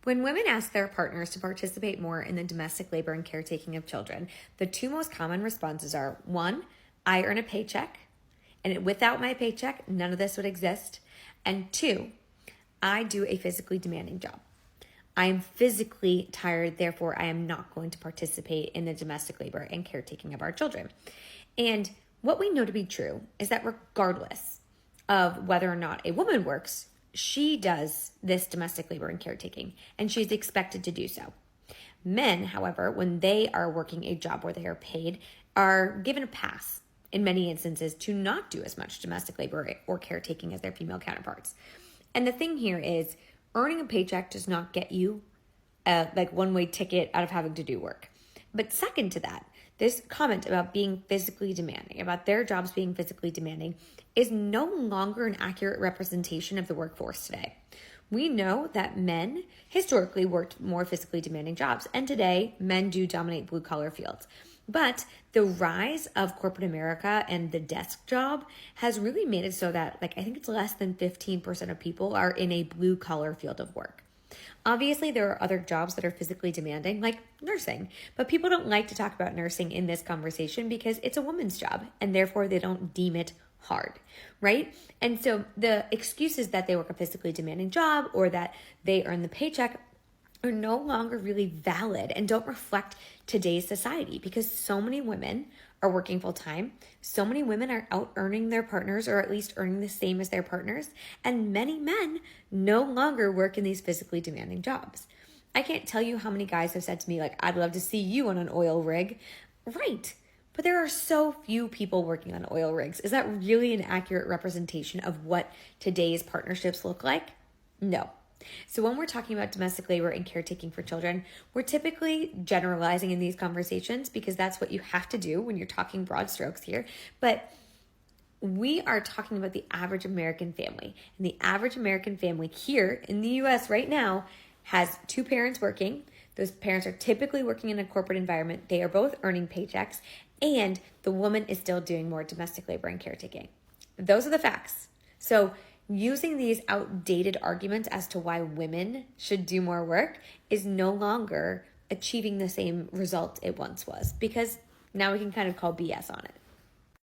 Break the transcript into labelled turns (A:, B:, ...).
A: When women ask their partners to participate more in the domestic labor and caretaking of children, the two most common responses are, one, I earn a paycheck, and without my paycheck, none of this would exist. And two, I do a physically demanding job. I am physically tired, therefore I am not going to participate in the domestic labor and caretaking of our children. And what we know to be true is that regardless of whether or not a woman works, she does this domestic labor and caretaking, and she's expected to do so. Men, however, when they are working a job where they are paid, are given a pass in many instances to not do as much domestic labor or caretaking as their female counterparts. And the thing here is, earning a paycheck does not get you a one-way ticket out of having to do work. But second to that, this comment about being physically demanding, about their jobs being physically demanding, is no longer an accurate representation of the workforce today. We know that men historically worked more physically demanding jobs, and today men do dominate blue-collar fields. But the rise of corporate America and the desk job has really made it so that, I think it's less than 15% of people are in a blue-collar field of work. Obviously, there are other jobs that are physically demanding, like nursing, but people don't like to talk about nursing in this conversation because it's a woman's job, and therefore they don't deem it hard, right? And so the excuses that they work a physically demanding job or that they earn the paycheck are no longer really valid and don't reflect today's society, because so many women are working full time. So many women are out earning their partners, or at least earning the same as their partners. And many men no longer work in these physically demanding jobs. I can't tell you how many guys have said to me, I'd love to see you on an oil rig. Right. But there are so few people working on oil rigs. Is that really an accurate representation of what today's partnerships look like? No. So when we're talking about domestic labor and caretaking for children, we're typically generalizing in these conversations because that's what you have to do when you're talking broad strokes here. But we are talking about the average American family. And the average American family here in the US right now has two parents working. Those parents are typically working in a corporate environment. They are both earning paychecks, and the woman is still doing more domestic labor and caretaking. Those are the facts. So using these outdated arguments as to why women should do more work is no longer achieving the same result it once was, because now we can kind of call BS on it.